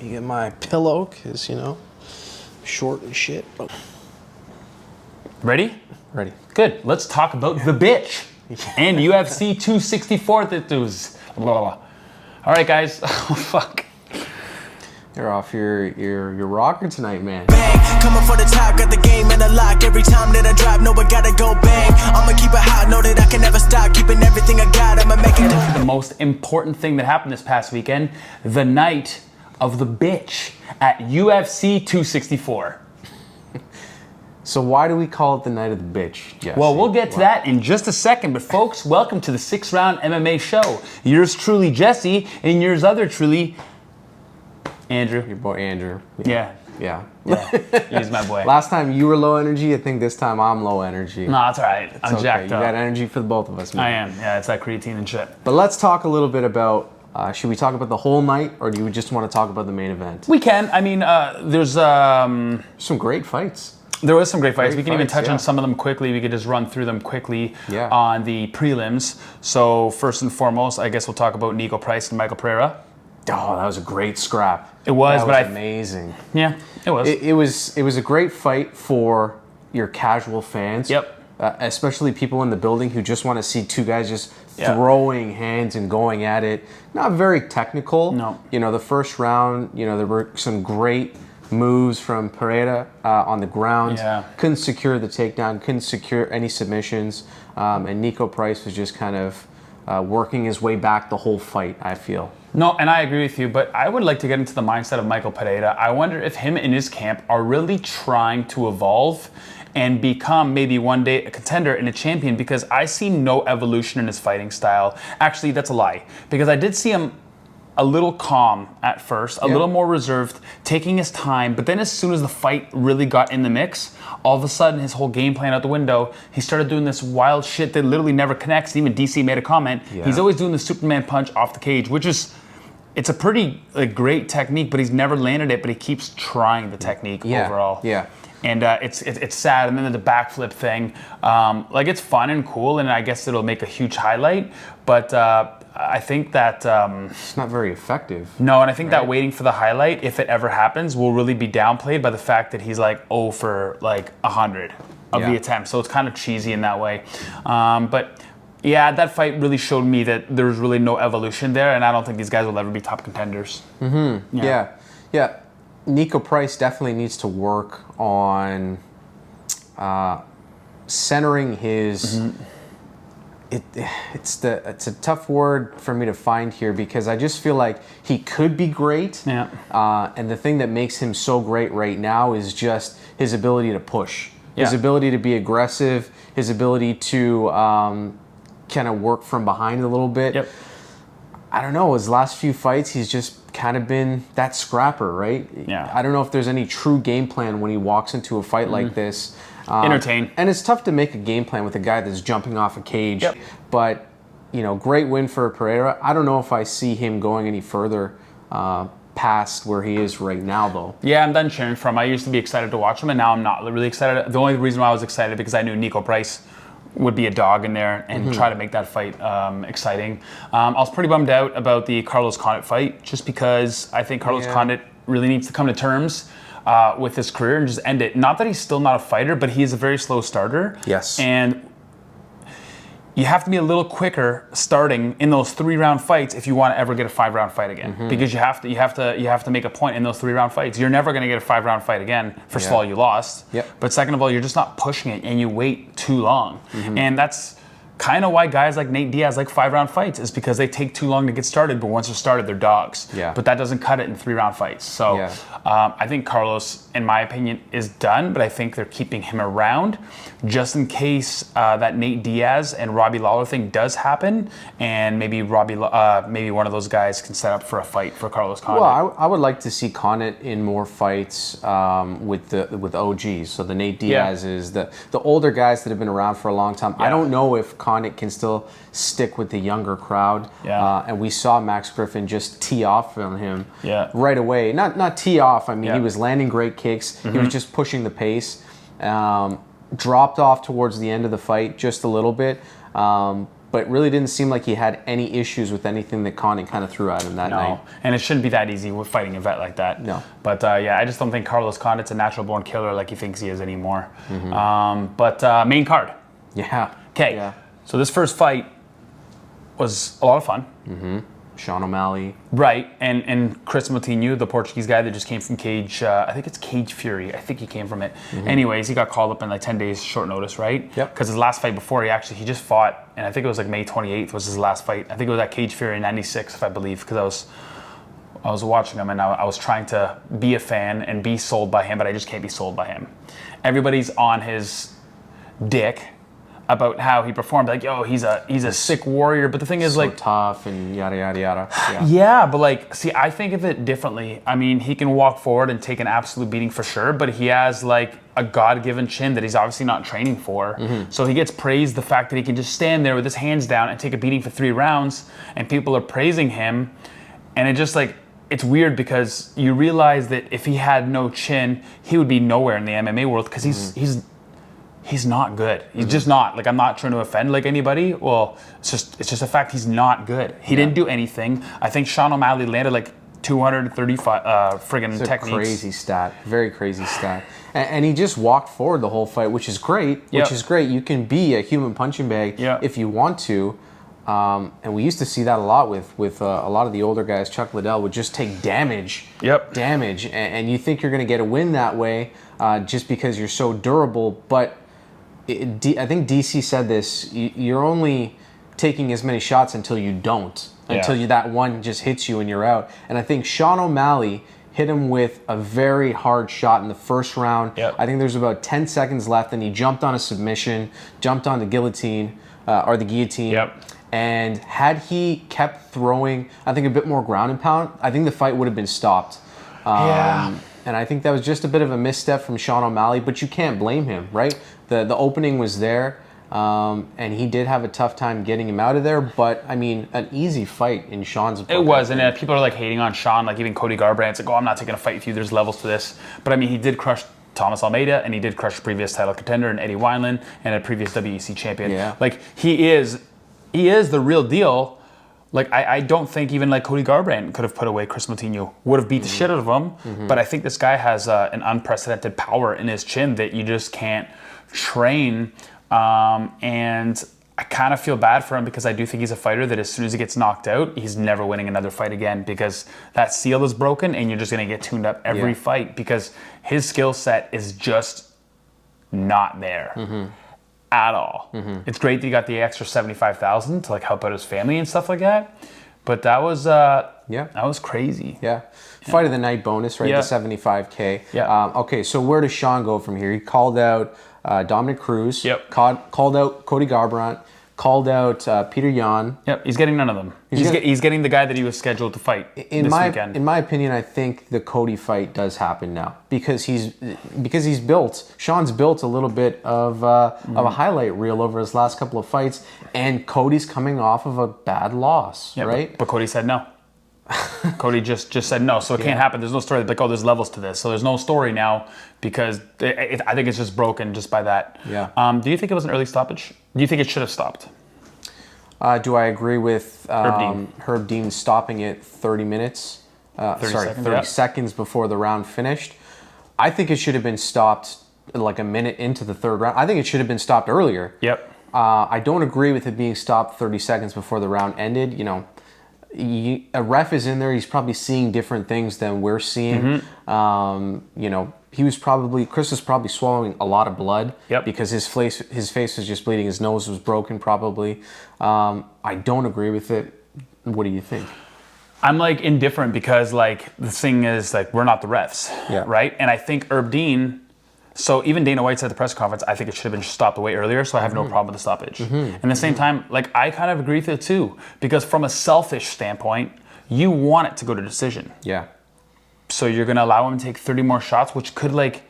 me get my pillow, because, you know, short and shit. Oh. Ready? Ready. Good. Let's talk about the bitch and UFC 264 that was blah, blah, blah. All right, guys. Oh, fuck. You're off your rocker tonight, man. Bang, coming for the top, got the game in the lock. Every time that I drop, no, I gotta go bang. I'ma keep it hot, know that I can never stop. Keeping everything I got, I'ma make it. The most important thing that happened this past weekend, the night of the bitch at UFC 264. So why do we call it the night of the bitch, Jesse? Well, we'll get to that in just a second. But folks, welcome to the 6-Round MMA show. Yours truly, Jesse, and yours other truly, Andrew. Your boy Andrew. Yeah. He's my boy. Last time you were low energy. I think this time I'm low energy. No, that's all right. I'm jacked up. You got energy for the both of us, man. I am. Yeah, it's that creatine and shit. But let's talk a little bit about, should we talk about the whole night, or do you just want to talk about the main event? We can. I mean, there's some great fights. There was some great fights. We can even touch yeah. on some of them quickly. We could just run through them quickly Yeah. on the prelims. So first and foremost, I guess we'll talk about Nico Price and Michael Pereira. Oh, that was a great scrap. It was, that but was amazing. Yeah, it was. It was a great fight for your casual fans. Yep. Especially people in the building who just want to see two guys just throwing hands and going at it. Not very technical. No. You know, the first round, you know, there were some great moves from Pereira on the ground. Yeah. Couldn't secure the takedown, couldn't secure any submissions. And Nico Price was just kind of working his way back the whole fight, I feel. No, and I agree with you, but I would like to get into the mindset of Michael Pereira. I wonder if him and his camp are really trying to evolve and become maybe one day a contender and a champion, because I see no evolution in his fighting style. Actually, that's a lie, because I did see him a little calm at first, a little more reserved, taking his time, but then as soon as the fight really got in the mix, all of a sudden his whole game plan out the window. He started doing this wild shit that literally never connects. Even DC made a comment. Yeah. He's always doing the Superman punch off the cage, which is, it's a pretty great technique, but he's never landed it, but he keeps trying the technique overall. Yeah. And it's sad. And then the backflip thing, like, it's fun and cool, and I guess it'll make a huge highlight, but I think that... It's not very effective. No, and I think that waiting for the highlight, if it ever happens, will really be downplayed by the fact that he's like 0 for like 100 of the attempts. So it's kind of cheesy in that way. But yeah, that fight really showed me that there's really no evolution there, and I don't think these guys will ever be top contenders. Mm-hmm. Yeah. Nico Price definitely needs to work on centering his... It's a tough word for me to find here, because I just feel like he could be great. Yeah. And the thing that makes him so great right now is just his ability to push, his Yeah. ability to be aggressive, his ability to kind of work from behind a little bit. Yep. I don't know, his last few fights, he's just kind of been that scrapper, right? Yeah. I don't know if there's any true game plan when he walks into a fight like this. Entertain. And it's tough to make a game plan with a guy that's jumping off a cage. Yep. But, you know, great win for Pereira. I don't know if I see him going any further past where he is right now, though. Yeah, I'm done cheering for him. I used to be excited to watch him, and now I'm not really excited. The only reason why I was excited because I knew Nico Price would be a dog in there and try to make that fight exciting. I was pretty bummed out about the Carlos Condit fight, just because I think Carlos Condit really needs to come to terms with his career and just end it. Not that he's still not a fighter, but he is a very slow starter. Yes. And you have to be a little quicker starting in those 3-round fights if you want to ever get a 5-round fight again. Because you have to make a point in those 3-round fights. You're never going to get a 5-round fight again. First of all, you lost. Yep. But second of all, you're just not pushing it, and you wait too long. And that's kind of why guys like Nate Diaz like 5-round fights, is because they take too long to get started, but once they're started, they're dogs. Yeah. But that doesn't cut it in 3-round fights. So I think Carlos, in my opinion, is done, but I think they're keeping him around just in case that Nate Diaz and Robbie Lawler thing does happen, and maybe maybe one of those guys can set up for a fight for Carlos Condit. Well, I would like to see Condit in more fights with OGs. So the Nate Diaz's, the older guys that have been around for a long time. I don't know if Condit can still stick with the younger crowd. And we saw Max Griffin just tee off on him right away. Not tee off. I mean, he was landing great kicks. He was just pushing the pace. Dropped off towards the end of the fight just a little bit. but really didn't seem like he had any issues with anything that Conor kind of threw at him that night. And it shouldn't be that easy with fighting a vet like that. No. But yeah, I just don't think Carlos Condit's a natural-born killer like he thinks he is anymore. Main card. Yeah. Okay. Yeah. So this first fight was a lot of fun. Sean O'Malley. Right, and Chris Moutinho, the Portuguese guy that just came from Cage, I think it's Cage Fury. I think he came from it. Anyways, he got called up in like 10 days short notice, right? Yep. Because his last fight before, he just fought, and I think it was like May 28th was his last fight. I think it was at Cage Fury in 96, if I believe, because I was watching him and I was trying to be a fan and be sold by him, but I just can't be sold by him. Everybody's on his dick about how he performed, like, yo, he's a sick warrior. But the thing is, So like, tough and yada yada yada. yeah, but like, see, I think of it differently. I mean, he can walk forward and take an absolute beating for sure, but he has like a God-given chin that he's obviously not training for. So he gets praised the fact that he can just stand there with his hands down and take a beating for 3 rounds, and people are praising him, and it just like, it's weird because you realize that if he had no chin, he would be nowhere in the MMA world because he's not good. He's just not. Like, I'm not trying to offend like anybody. Well, it's just a fact. He's not good. He didn't do anything. I think Sean O'Malley landed like 235 friggin' It's techniques. a crazy stat. Very crazy stat. And he just walked forward the whole fight, which is great. Which is great. You can be a human punching bag if you want to. And we used to see that a lot with a lot of the older guys. Chuck Liddell would just take damage. Damage. And you think you're going to get a win that way just because you're so durable. But I think DC said this, you're only taking as many shots until you don't, until that one just hits you and you're out. And I think Sean O'Malley hit him with a very hard shot in the first round. I think there's about 10 seconds left, and he jumped on a submission, jumped on the guillotine, or the guillotine. And had he kept throwing, I think, a bit more ground and pound, I think the fight would have been stopped. And I think that was just a bit of a misstep from Sean O'Malley, but you can't blame him, right? The opening was there, and he did have a tough time getting him out of there, but, I mean, an easy fight in Sean's book. It was, and people are, like, hating on Sean, like, even Cody Garbrandt. It's like, oh, I'm not taking a fight with you. There's levels to this. But, I mean, he did crush Thomas Almeida, and he did crush previous title contender in Eddie Wineland and a previous WEC champion. Like, he is the real deal. Like, I don't think even like Cody Garbrandt could have put away Chris Moutinho. Would have beat the shit out of him. But I think this guy has an unprecedented power in his chin that you just can't train. And I kind of feel bad for him because I do think he's a fighter that as soon as he gets knocked out, he's never winning another fight again because that seal is broken and you're just going to get tuned up every fight because his skill set is just not there. At all. It's great that he got the extra $75,000 to like help out his family and stuff like that, but that was that was crazy. Fight of the night bonus, right? The $75K. Okay, so where does Sean go from here? He called out Dominic Cruz. Called out Cody Garbrandt. Called out Peter Yan. He's getting none of them. He's getting the guy that he was scheduled to fight this weekend. In my opinion, I think the Cody fight does happen now because he's built. Sean's built a little bit of a highlight reel over his last couple of fights, and Cody's coming off of a bad loss, right? But Cody said no. Cody just said no, so it can't happen. There's no story like, oh, there's levels to this. So there's no story now because I think it's just broken just by that. Do you think it was an early stoppage? Do you think it should have stopped? Do I agree with Herb Dean stopping it 30 minutes? 30 seconds before the round finished. I think it should have been stopped like a minute into the third round. I think it should have been stopped earlier. I don't agree with it being stopped 30 seconds before the round ended. You know, a ref is in there. He's probably seeing different things than we're seeing. You know, Chris was probably swallowing a lot of blood because his face was just bleeding. His nose was broken probably. I don't agree with it. What do you think? I'm like indifferent because like the thing is like we're not the refs, right? And I think Herb Dean. So even Dana White said at the press conference, I think it should have been stopped way earlier, so I have no problem with the stoppage. At the same time, like I kind of agree with it too, because from a selfish standpoint, you want it to go to decision. So you're going to allow him to take 30 more shots, which could like,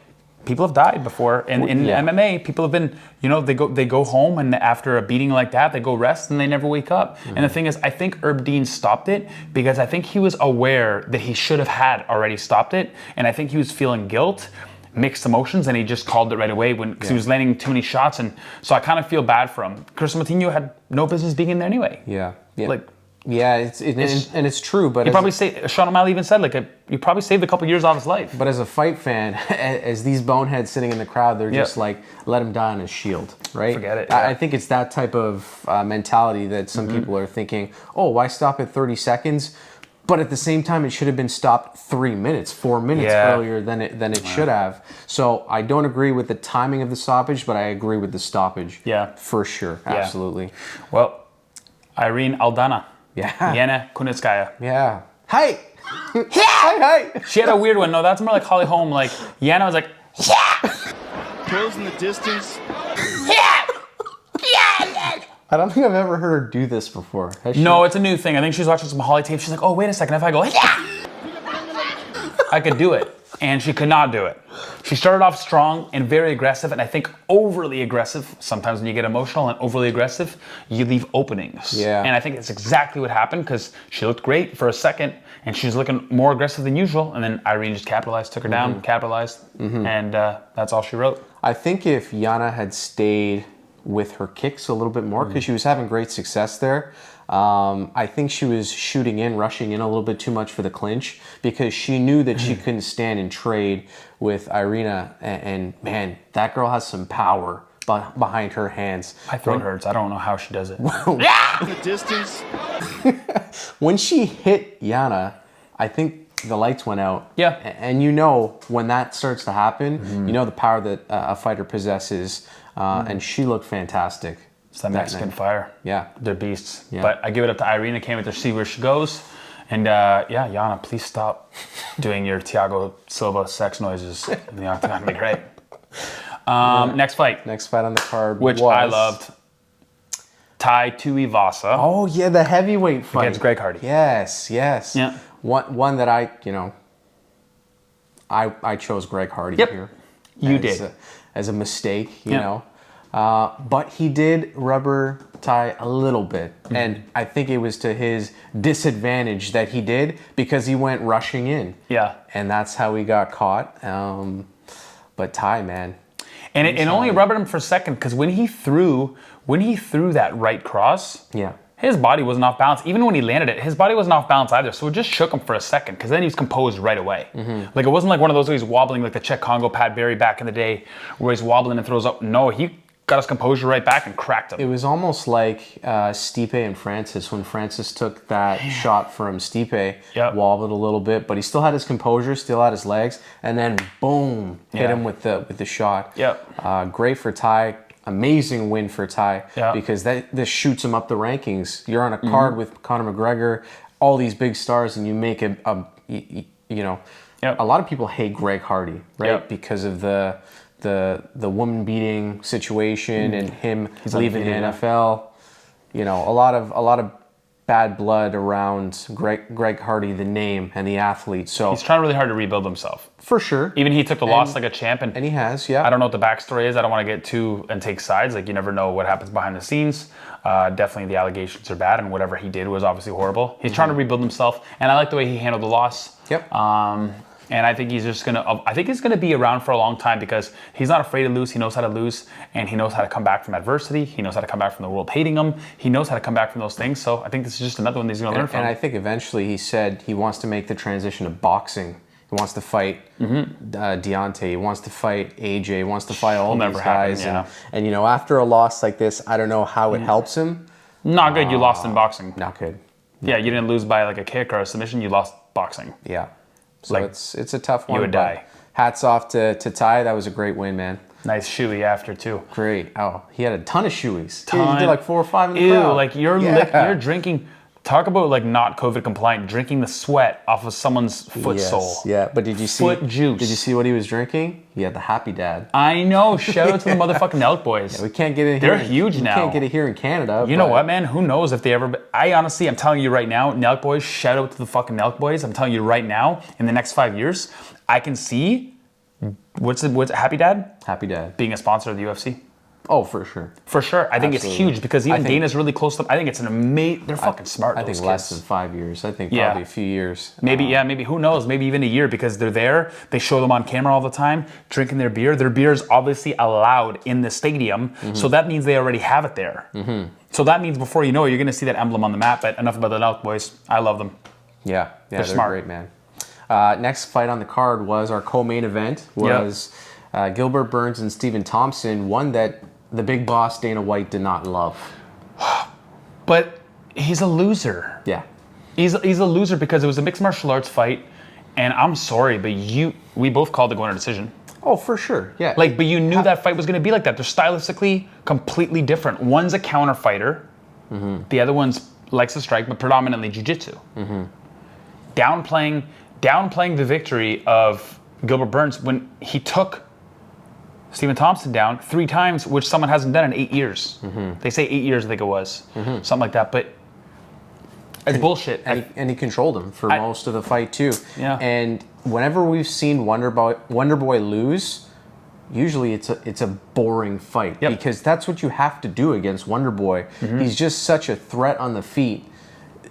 people have died before. And in MMA, people have been, you know, they go home and after a beating like that, they go rest and they never wake up. And the thing is, I think Herb Dean stopped it because I think he was aware that he should have had already stopped it. And I think he was feeling guilt. mixed emotions, and he just called it right away because he was landing too many shots. And so I kind of feel bad for him. Chris Moutinho had no business being in there anyway. Yeah. Like, it's true, but Sean O'Malley even said, like, you probably saved a couple years off his life. But as a fight fan, as these boneheads sitting in the crowd, they're just like, let him die on his shield, right? Forget it. I think it's that type of mentality that some people are thinking, oh, why stop at 30 seconds? But at the same time, it should have been stopped 3 minutes, 4 minutes earlier than it should have. So I don't agree with the timing of the stoppage, but I agree with the stoppage. Yeah. For sure. Yeah. Absolutely. Well, Irene Aldana. Yeah. Yana Kunitskaya. Yeah. Hi. Hi. She had a weird one. No, that's more like Holly Holm. Like, Yana was like, Closing the distance. I don't think I've ever heard her do this before. Has she? no, it's a new thing. I think she's watching some Holly tape. She's like, oh, wait a second. If I go, I could do it. And she could not do it. She started off strong and very aggressive, and I think overly aggressive. Sometimes when you get emotional and overly aggressive, you leave openings. Yeah. And I think that's exactly what happened, because she looked great for a second, and she was looking more aggressive than usual, and then Irene just capitalized, took her down, capitalized, and that's all she wrote. I think if Yana had stayed with her kicks a little bit more, because she was having great success there, I think she was shooting in, rushing in a little bit too much for the clinch, because she knew that she couldn't stand and trade with Irina. And man, that girl has some power behind her hands. My throat hurts. I don't know how she does it. The distance. When she hit Yana, I think the lights went out. Yeah. And you know, when that starts to happen, you know the power that a fighter possesses. And she looked fantastic. It's that Mexican fire. Yeah. They're beasts. Yeah. But I give it up to Irina. Can't wait to see where she goes. And Yana, please stop doing your Thiago Silva sex noises in the octagon. It'd be great. Next fight. Next fight on the card, Which was... I loved. Tai Tuivasa. Oh yeah, the heavyweight fight against Greg Hardy. Yes. Yeah. One that I chose Greg Hardy here. You did. As a mistake, you know. But he did rubber tie a little bit. And I think it was to his disadvantage that he did, because he went rushing in. Yeah. And that's how he got caught. But Tai, man. And it only rubbered him for a second, because when he threw that right cross, his body wasn't off balance. Even when he landed it, his body wasn't off balance either. So it just shook him for a second, because then he was composed right away. Like, it wasn't like one of those where he's wobbling like the Czech Congo Pat Barry back in the day, where he's wobbling and throws up. No, he got his composure right back and cracked him. It was almost like Stipe and Francis, when Francis took that shot from Stipe, wobbled a little bit, but he still had his composure, still had his legs, and then boom, hit him with the shot. Great for Tai. Amazing win for Tai, because this shoots him up the rankings. You're on a card with Conor McGregor, all these big stars, and you make a lot of people hate Greg Hardy, right? Because of the woman beating situation and him leaving the NFL. You know, a lot of bad blood around Greg Hardy, the name and the athlete. So he's trying really hard to rebuild himself. For sure. Even he took the loss like a champ, and he has. Yeah. I don't know what the backstory is. I don't want to get too and take sides. Like, you never know what happens behind the scenes. Definitely the allegations are bad, and whatever he did was obviously horrible. He's trying to rebuild himself, and I like the way he handled the loss. And I think he's just gonna be around for a long time, because he's not afraid to lose. He knows how to lose, and he knows how to come back from adversity. He knows how to come back from the world hating him. He knows how to come back from those things. So I think this is just another one that he's gonna learn from. And I think eventually he said he wants to make the transition to boxing. He wants to fight Deontay. He wants to fight AJ. He wants to fight all these guys. And after a loss like this, I don't know how it helps him. Not good. You lost in boxing. Not good. Yeah, you didn't lose by like a kick or a submission. You lost boxing. Yeah. So like, it's a tough one. You would die. Hats off to Tai. That was a great win, man. Nice shoey after too. Great. Oh, he had a ton of shoeys. He did like 4 or 5 in the crowd. Like you're drinking. Talk about like not COVID compliant, drinking the sweat off of someone's foot sole. Yeah, but did you see foot juice? Did you see what he was drinking? He had the Happy Dad. I know. Shout out to the motherfucking Elk Boys. Yeah, we can't get it here. They're huge now. We can't get it here in Canada. You know what, man? Who knows if they ever... I'm telling you right now, Nelk Boys, shout out to the fucking Nelk Boys. I'm telling you right now, in the next 5 years, I can see... What's Happy Dad? Happy Dad. Being a sponsor of the UFC. Oh, for sure. For sure. I think it's Absolutely. huge because even I think- Dana's really close to them. I think it's an amazing... They're fucking smart, I those think less kids. than 5 years. I think Yeah. probably a few years. Maybe, maybe, who knows? Maybe even a year because they're there. They show them on camera all the time, drinking their beer. Their beer is obviously allowed in the stadium, so that means they already have it there. So that means before you know it, you're going to see that emblem on the map. But enough about the Elk boys. I love them. Yeah, they're smart. great, man. Next fight on the card was our co-main event. Was Gilbert Burns and Stephen Thompson, one that the big boss Dana White did not love. But he's a loser. Yeah. He's a loser because it was a mixed martial arts fight, and I'm sorry, but we both called it going to decision. Oh, for sure. Yeah. But you knew that fight was going to be like that. They're stylistically completely different. One's a counter fighter. The other one's likes to strike, but predominantly jiu-jitsu. Downplaying the victory of Gilbert Burns when he took Stephen Thompson down 3 times, which someone hasn't done in 8 years. They say 8 years, I think it was. Something like that. But it's bullshit. And he controlled him for most of the fight too. Yeah. And whenever we've seen Wonder Boy lose, usually it's a boring fight because that's what you have to do against Wonder Boy. He's just such a threat on the feet.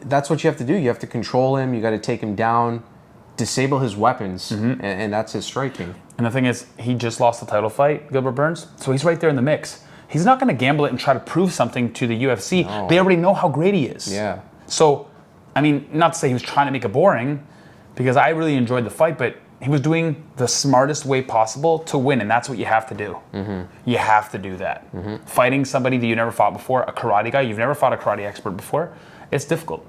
That's what you have to do. You have to control him. You got to take him down, disable his weapons, and that's his striking. And the thing is, he just lost the title fight, Gilbert Burns, so he's right there in the mix. He's not going to gamble it and try to prove something to the UFC. No. They already know how great he is. Yeah. So, I mean, not to say he was trying to make it boring, because I really enjoyed the fight, but he was doing the smartest way possible to win, and that's what you have to do. You have to do that. Fighting somebody that you never fought before, a karate guy, you've never fought a karate expert before, it's difficult.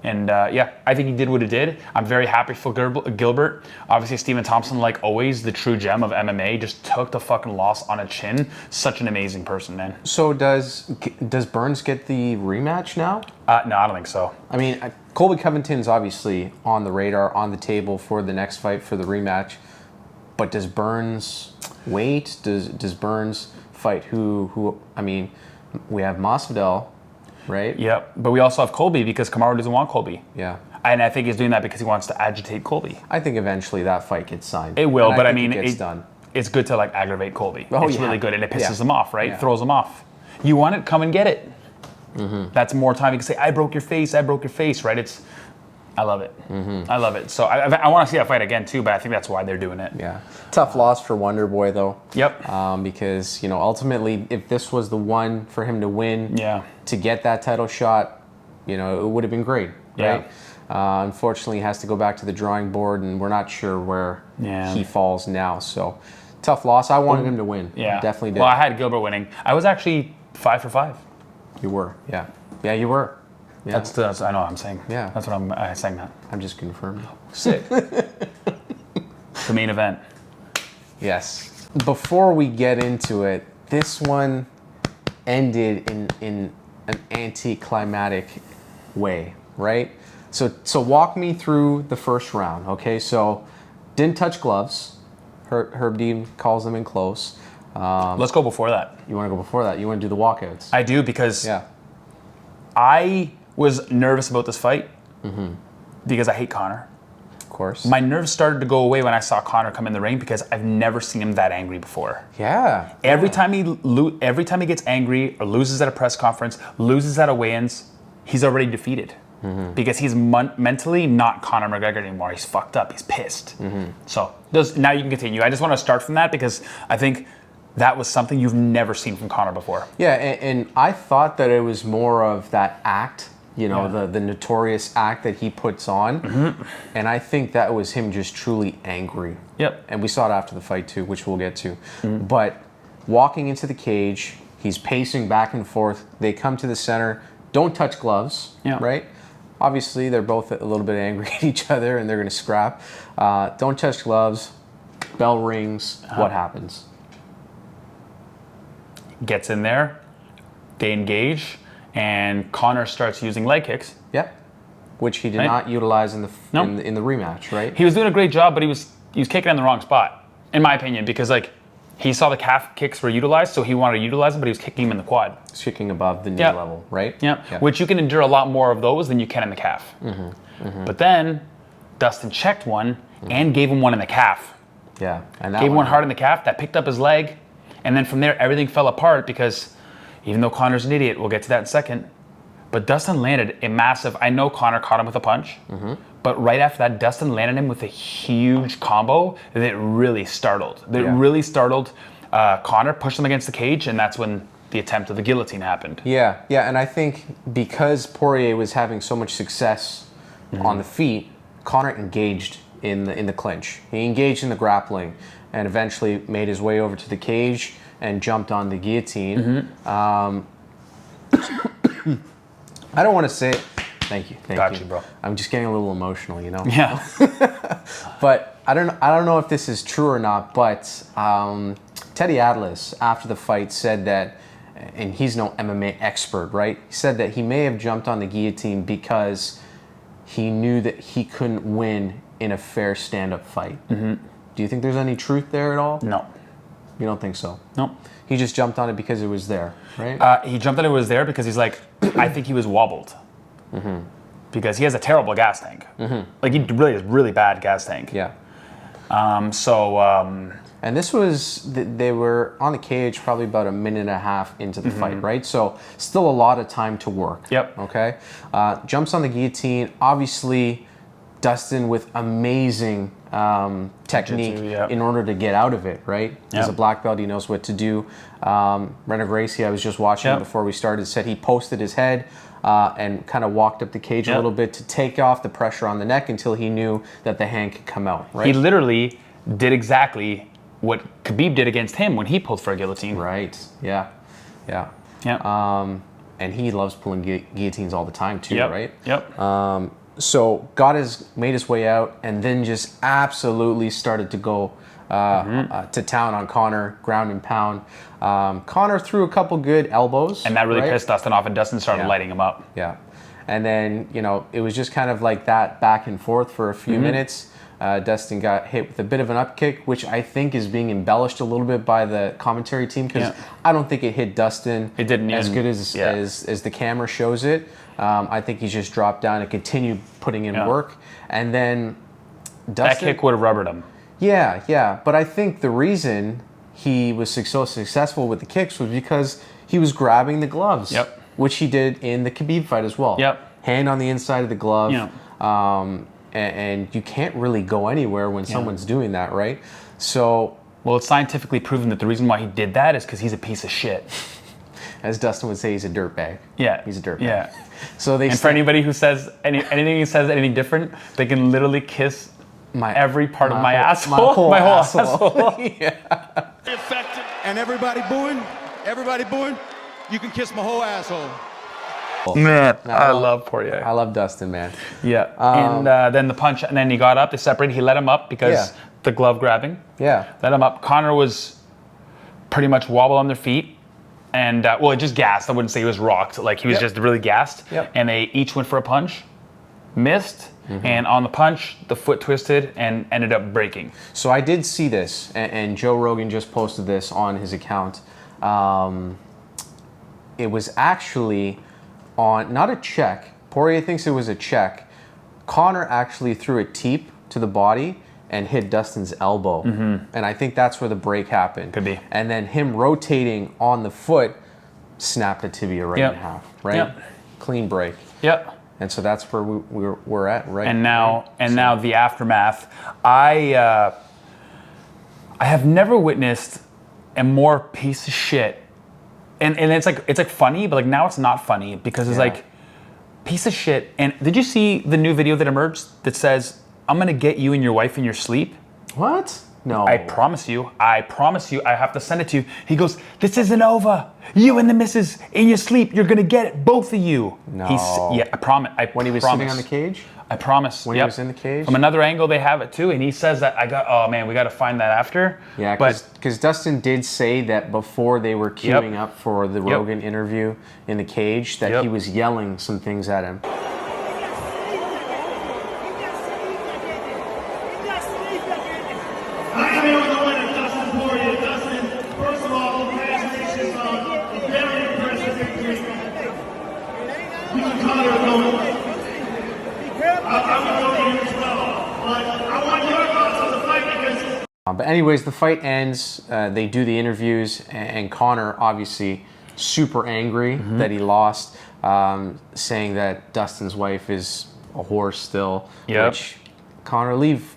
And I think he did what he did. I'm very happy for Gilbert. Obviously, Stephen Thompson, like always, the true gem of MMA, just took the fucking loss on a chin. Such an amazing person, man. So does Burns get the rematch now? No, I don't think so. I mean, Colby Covington's obviously on the radar, on the table for the next fight for the rematch. But does Burns wait? Does Burns fight who? I mean, we have Masvidal, right? Yep, but we also have Colby because Kamaru doesn't want Colby. Yeah. And I think he's doing that because he wants to agitate Colby. I think eventually that fight gets signed. It will, And but I think mean, it gets done. It's good to like aggravate Colby. Oh, It's yeah. really good, and it pisses Yeah. him off, right? Yeah. Throws him off. You want it? Come and get it. That's more time you can say, I broke your face, right? I love it. I love it. So I want to see that fight again too, but I think that's why they're doing it. Yeah. Tough loss for Wonder Boy though. Yep. Because ultimately, if this was the one for him to win, Yeah. to get that title shot, it would have been great, Yeah. right? Unfortunately, he has to go back to the drawing board, and we're not sure where he falls now. So, tough loss. I wanted him to win. Yeah. Definitely did. Well, I had Gilbert winning. I was actually 5 for 5. You were, yeah. Yeah, you were. Yeah. That's I know what I'm saying. Yeah. That's what I'm saying that. I'm just confirming. Sick. The main event. Yes. Before we get into it, this one ended in an anticlimactic way, right? So walk me through the first round, okay? So didn't touch gloves. Herb Dean calls them in close. Let's go before that. You want to go before that? You want to do the walkouts? I do because Yeah. I was nervous about this fight because I hate Conor. Of course. My nerves started to go away when I saw Conor come in the ring because I've never seen him that angry before. Yeah. Every time he gets angry or loses at a press conference, loses at a weigh-ins, he's already defeated because he's mentally not Conor McGregor anymore. He's fucked up. He's pissed. So now you can continue. I just want to start from that because I think that was something you've never seen from Conor before. Yeah, and I thought that it was more of that act, the notorious act that he puts on. And I think that was him just truly angry. Yep. And we saw it after the fight too, which we'll get to. But walking into the cage, he's pacing back and forth. They come to the center, don't touch gloves, right? Obviously, they're both a little bit angry at each other and they're going to scrap. Don't touch gloves, bell rings, what happens? Gets in there, they engage, and Conor starts using leg kicks. Yeah. Which he did not utilize in the rematch, right? He was doing a great job, but he was kicking in the wrong spot, in my opinion, because he saw the calf kicks were utilized, so he wanted to utilize them, but he was kicking him in the quad. He's kicking above the knee level, right? Yeah. Which you can endure a lot more of those than you can in the calf. But then Dustin checked one and gave him one in the calf. Yeah. And that Gave him one hard in the calf that picked up his leg, And then from there, everything fell apart because even though Conor's an idiot, we'll get to that in a second, but Dustin landed a massive, I know Conor caught him with a punch, but right after that, Dustin landed him with a huge combo that really startled. Conor, pushed him against the cage, and that's when the attempt of the guillotine happened. Yeah, and I think because Poirier was having so much success on the feet, Conor engaged in the clinch. He engaged in the grappling and eventually made his way over to the cage and jumped on the guillotine. I don't want to say... Thank you. Got you, bro. I'm just getting a little emotional, you know? Yeah. But I don't know if this is true or not, but Teddy Atlas, after the fight, said that, and he's no MMA expert, right? He said that he may have jumped on the guillotine because he knew that he couldn't win in a fair stand-up fight. Do you think there's any truth there at all? No. You don't think so? No. He just jumped on it because it was there, right? He jumped on it was there because he's like, I think he was wobbled. Because he has a terrible gas tank. Like, he really has really bad gas tank. Yeah. And this was, they were on the cage probably about a minute and a half into the fight, right? So still a lot of time to work. Yep. Okay. Jumps on the guillotine. Obviously, Dustin with amazing technique in order to get out of it, right? He's a black belt. He knows what to do. Renner Gracie, I was just watching before we started, said he posted his head and kind of walked up the cage a little bit to take off the pressure on the neck until he knew that the hand could come out, right? He literally did exactly what Khabib did against him when he pulled for a guillotine. Right. Yeah. And he loves pulling guillotines all the time too, right? So made his way out, and then just absolutely started to go to town on Conor, ground and pound. Conor threw a couple good elbows, and that really pissed Dustin off, and Dustin started lighting him up. Yeah, and then it was just kind of like that back and forth for a few minutes. Dustin got hit with a bit of an up kick, which I think is being embellished a little bit by the commentary team, because I don't think it hit Dustin It didn't as even- good as the camera shows it. I think he just dropped down and continued putting in work. And then Dustin... That kick would have rubbered him. Yeah. But I think the reason he was so successful with the kicks was because he was grabbing the gloves, which he did in the Khabib fight as well. Hand on the inside of the glove. And you can't really go anywhere when someone's doing that, right? So... Well, it's scientifically proven that the reason why he did that is because he's a piece of shit. As Dustin would say, he's a dirtbag. Yeah. He's a dirtbag. Yeah. So they... And for anybody who says anything different, they can literally kiss every part of my asshole. My whole asshole. Effective. And everybody booing, you can kiss my whole asshole. Man, I love Poirier. I love Dustin, man. Yeah. And then the punch, and then he got up, they separated, he let him up because the glove grabbing. Yeah. Let him up. Conor was pretty much wobbled on their feet. And, just gassed. I wouldn't say he was rocked. Like, he was just really gassed. And they each went for a punch, missed, and on the punch, the foot twisted and ended up breaking. So I did see this, and Joe Rogan just posted this on his account. It was actually on, not a check. Poirier thinks it was a check. Conor actually threw a teep to the body and hit Dustin's elbow. And I think that's where the break happened. Could be. And then him rotating on the foot snapped the tibia right in half, right? Clean break. And so that's where we're at, right? And now the aftermath. I have never witnessed a more piece of shit. And it's like funny, but like now it's not funny because it's like piece of shit. And did you see the new video that emerged that says, "I'm gonna get you and your wife in your sleep"? What? No. I promise you, I have to send it to you. He goes, "This isn't over. You and the missus in your sleep, you're gonna get it, both of you." No. I promise. When he was sitting on the cage? I promise. When he was in the cage? From another angle, they have it too, and he says that we got to find that after. Yeah, because Dustin did say that before they were queuing up for the Rogan interview in the cage, that he was yelling some things at him. But anyways, the fight ends. They do the interviews, and Conor obviously super angry that he lost, saying that Dustin's wife is a whore still. Yep. Which Conor, leave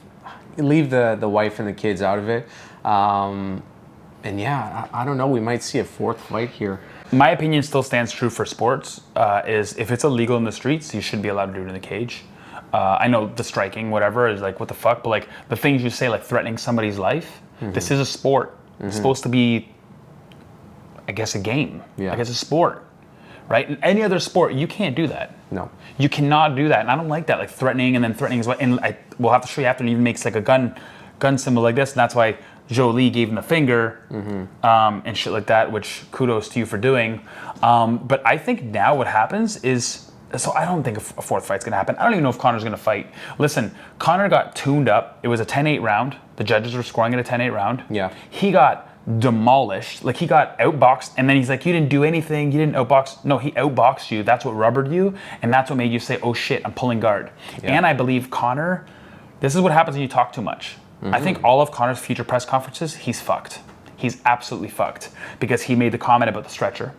the wife and the kids out of it. And yeah, I don't know. We might see a fourth fight here. My opinion still stands true for sports. Is if it's illegal in the streets, you shouldn't be allowed to do it in the cage. I know the striking, whatever, is like, what the fuck? But like the things you say, like threatening somebody's life, this is a sport. It's supposed to be, I guess, a game. Yeah. I guess a sport, right? In any other sport, you can't do that. No. You cannot do that. And I don't like that, like threatening and then threatening as well. And we'll have to show you after, and even makes like a gun symbol like this. And that's why Jolie gave him the finger and shit like that, which kudos to you for doing. But I think now what happens is, so I don't think a fourth fight's going to happen. I don't even know if Conor's going to fight. Listen, Conor got tuned up. It was a 10-8 round. The judges were scoring it a 10-8 round. Yeah. He got demolished. Like, he got outboxed, and then he's like, you didn't do anything. You didn't outbox. No, he outboxed you. That's what rubbered you, and that's what made you say, oh shit, I'm pulling guard. Yeah. And I believe Conor, this is what happens when you talk too much. I think all of Conor's future press conferences, he's fucked. He's absolutely fucked because he made the comment about the stretcher.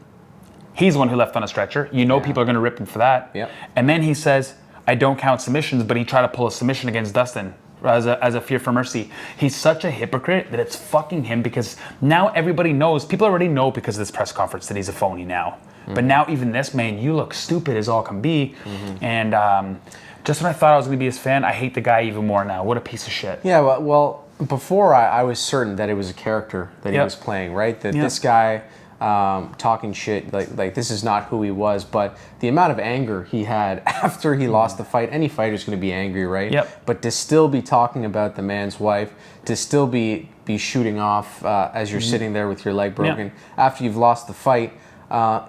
He's the one who left on a stretcher. You know, people are going to rip him for that. Yep. And then he says, I don't count submissions, but he tried to pull a submission against Dustin as a fear for mercy. He's such a hypocrite that it's fucking him, because now everybody knows, people already know because of this press conference that he's a phony now. But now even this, man, you look stupid as all can be. And just when I thought I was going to be his fan, I hate the guy even more now. What a piece of shit. Yeah, well before I was certain that it was a character that he was playing, right? That this guy talking shit, like this is not who he was. But the amount of anger he had after he lost the fight, any fighter's going to be angry, right? Yep. But to still be talking about the man's wife, to still be shooting off as you're sitting there with your leg broken after you've lost the fight,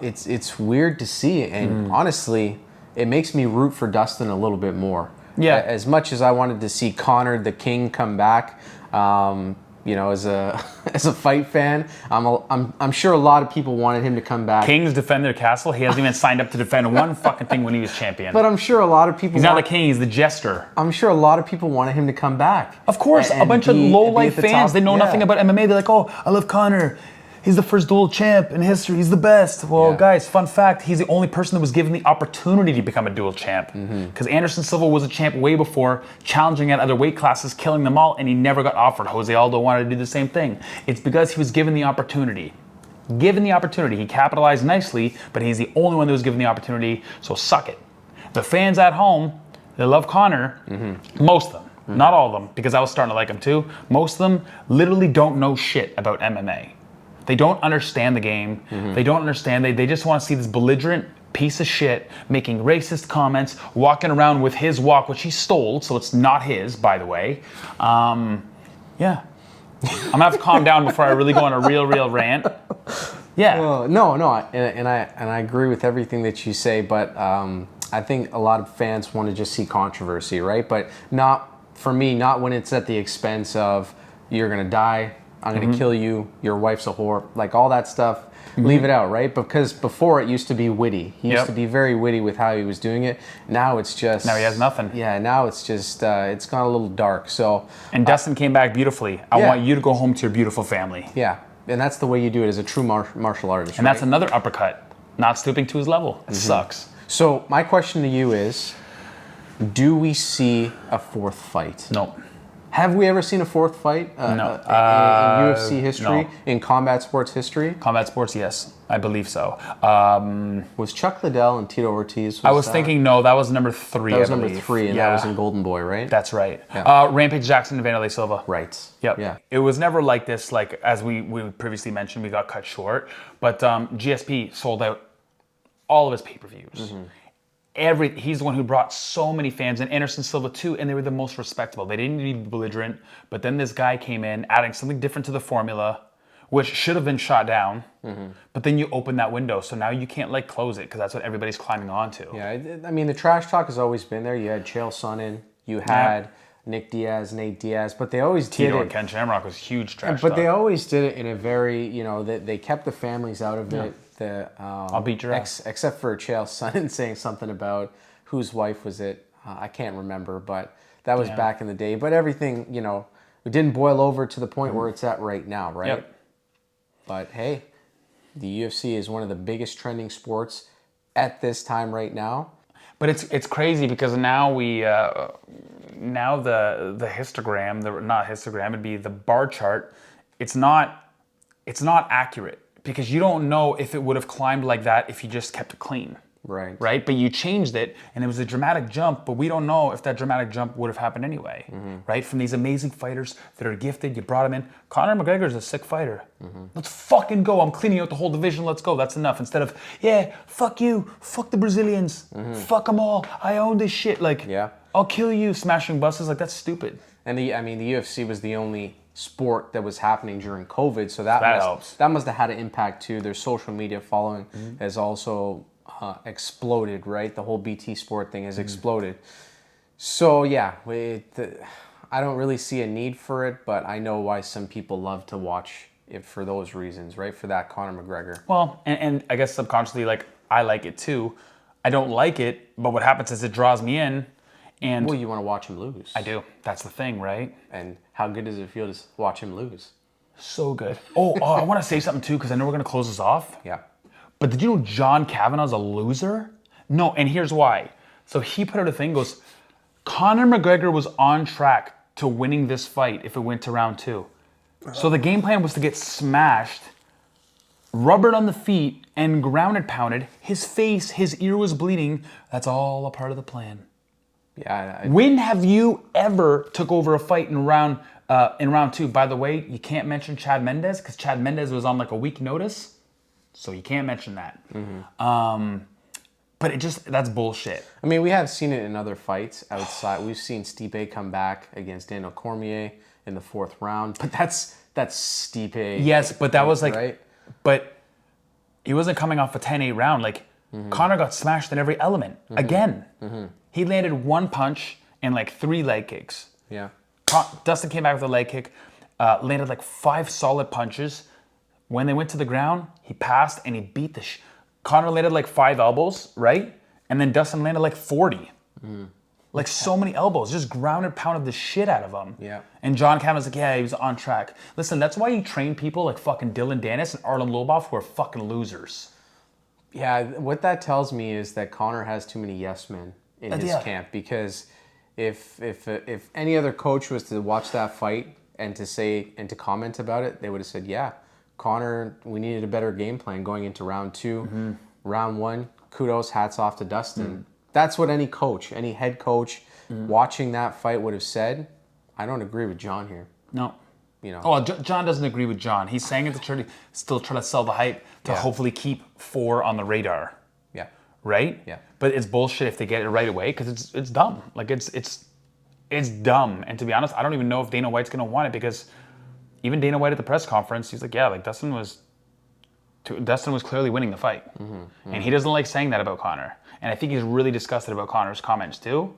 it's weird to see. And honestly, it makes me root for Dustin a little bit more. Yeah. As much as I wanted to see Conor the King come back, you know, as a fight fan, I'm sure a lot of people wanted him to come back. Kings defend their castle. He hasn't even signed up to defend one fucking thing when he was champion. But I'm sure a lot of people. He's not the king. He's the jester. I'm sure a lot of people wanted him to come back. Of course, a bunch of low-life fans. They know nothing about MMA. They're like, oh, I love Conor. He's the first dual champ in history. He's the best. Well, guys, fun fact, he's the only person that was given the opportunity to become a dual champ. Because Anderson Silva was a champ way before, challenging at other weight classes, killing them all, and he never got offered. Jose Aldo wanted to do the same thing. It's because he was given the opportunity. Given the opportunity. He capitalized nicely, but he's the only one that was given the opportunity, so suck it. The fans at home, they love Conor. Most of them. Not all of them, because I was starting to like him too. Most of them literally don't know shit about MMA. They don't understand the game. They don't understand. They just want to see this belligerent piece of shit making racist comments, walking around with his walk, which he stole, so it's not his, by the way. Yeah. I'm gonna have to calm down before I really go on a real rant. Yeah. Well, no, and I agree with everything that you say, but I think a lot of fans want to just see controversy, right? But not for me. Not when it's at the expense of you're gonna die. I'm going to kill you, your wife's a whore, like all that stuff, leave it out, right? Because before it used to be witty. He used to be very witty with how he was doing it. Now it's just... Now he has nothing. Yeah, now it's just, it's gone a little dark, so... And Dustin came back beautifully. I want you to go home to your beautiful family. Yeah, and that's the way you do it as a true martial artist, and that's another uppercut. Not stooping to his level. It sucks. So my question to you is, do we see a fourth fight? No. Have we ever seen a fourth fight No. in UFC history, no. in combat sports history? Combat sports, yes. I believe so. Was Chuck Liddell and Tito Ortiz? I was thinking, no, that was number 3, That was I number believe. 3, and that was in Golden Boy, right? That's right. Yeah. Rampage Jackson and Vanderlei Silva. Right. Yep. Yeah. It was never like this, like as we previously mentioned, we got cut short. But GSP sold out all of his pay-per-views. He's the one who brought so many fans, and Anderson Silva too, and they were the most respectable. They didn't need to be belligerent, but then this guy came in, adding something different to the formula, which should have been shot down. But then you open that window, so now you can't like close it because that's what everybody's climbing onto. Yeah, I mean the trash talk has always been there. You had Chael Sonnen, you had Nick Diaz, Nate Diaz, but they always did Tito it. and Ken Shamrock was huge trash But talk. they always did it in a very, you know, they kept the families out of it. I'll beat your ass. Except for Chael Sonnen saying something about whose wife was it? I can't remember, but that was back in the day. But everything, you know, didn't boil over to the point where it's at right now, right? Yep. But hey, the UFC is one of the biggest trending sports at this time right now. But it's crazy because now now the histogram, not histogram, it'd be the bar chart. It's not accurate because you don't know if it would have climbed like that if you just kept it clean. Right. Right? But you changed it and it was a dramatic jump, but we don't know if that dramatic jump would have happened anyway. Right? From these amazing fighters that are gifted, you brought them in. Conor McGregor is a sick fighter. Let's fucking go. I'm cleaning out the whole division. Let's go. That's enough. Instead of, yeah, fuck you. Fuck the Brazilians. Fuck them all. I own this shit. Like, Yeah. I'll kill you. Smashing buses. Like, that's stupid. And the UFC was the only sport that was happening during COVID, so that helps. That must have had an impact too. Their social media following has also exploded, right? The whole BT Sport thing has exploded. So yeah, I don't really see a need for it, but I know why some people love to watch it for those reasons, right? For that Conor McGregor. Well, and I guess subconsciously, like, I like it too. I don't like it, but what happens is it draws me in. And Well, you want to watch him lose. I do. That's the thing, right? And how good does it feel to watch him lose? So good. Oh, I want to say something too, because I know we're going to close this off. Yeah. But did you know John Kavanaugh's a loser? No, and here's why. So he put out a thing, goes, Conor McGregor was on track to winning this fight if it went to round 2. So the game plan was to get smashed, rubbered on the feet, and grounded pounded. His face, his ear was bleeding. That's all a part of the plan. Yeah. When have you ever took over a fight in round 2? By the way, you can't mention Chad Mendes because Chad Mendes was on like a week notice, so you can't mention that. But that's bullshit. I mean, we have seen it in other fights outside. We've seen Stipe come back against Daniel Cormier in the 4th round, but that's Stipe. Yes, but that was like, right? But he wasn't coming off a 10-8 round. Like Conor got smashed in every element again. He landed 1 punch and like 3 leg kicks. Yeah. Dustin came back with a leg kick, landed like 5 solid punches. When they went to the ground, he passed and he beat Conor landed like 5 elbows, right? And then Dustin landed like 40. Like so many elbows, just grounded, pounded the shit out of him. Yeah. And John Kavanagh's like, yeah, he was on track. Listen, that's why you train people like fucking Dylan Dennis and Arlen Lobov who are fucking losers. Yeah, what that tells me is that Conor has too many yes men in his camp, because if any other coach was to watch that fight and to comment about it, they would have said, yeah, Conor, we needed a better game plan going into round 2. Round 1, kudos, hats off to Dustin. That's what any coach, any head coach watching that fight would have said. I don't agree with John here. No. You know. Oh, John doesn't agree with John. He's saying it to still try to sell the hype to hopefully keep 4 on the radar. Yeah. Right? Yeah. But it's bullshit if they get it right away because it's dumb. Like it's dumb. And to be honest, I don't even know if Dana White's gonna want it, because even Dana White at the press conference, he's like, yeah, like Dustin was clearly winning the fight, and he doesn't like saying that about Conor. And I think he's really disgusted about Conor's comments too,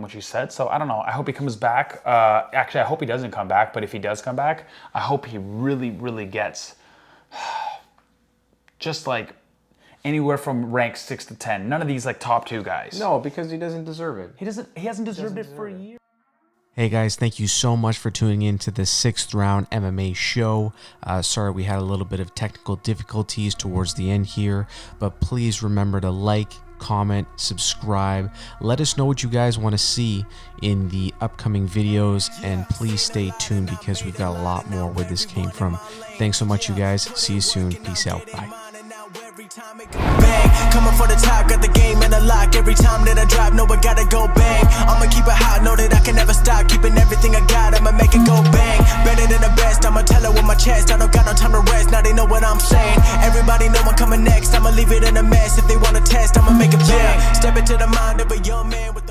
which he said. So I don't know. I hope he comes back. Actually, I hope he doesn't come back. But if he does come back, I hope he really, really gets just like anywhere from rank 6 to 10. None of these like top 2 guys. No, because he doesn't deserve it. He hasn't deserved it for a year. Hey guys, thank you so much for tuning in to the 6th Round MMA show. Sorry we had a little bit of technical difficulties towards the end here, but please remember to like, comment, subscribe. Let us know what you guys want to see in the upcoming videos, and please stay tuned because we've got a lot more where this came from. Thanks so much, you guys. See you soon. Peace out. Bye. Bang, coming for the top, got the game in a lock. Every time that I drop, no, I gotta go bang. I'ma keep it hot, know that I can never stop. Keeping everything I got, I'ma make it go bang. Better than the best, I'ma tell it with my chest. I don't got no time to rest, now they know what I'm saying. Everybody know I'm coming next, I'ma leave it in a mess. If they wanna test, I'ma make it bang. Step into the mind of a young man with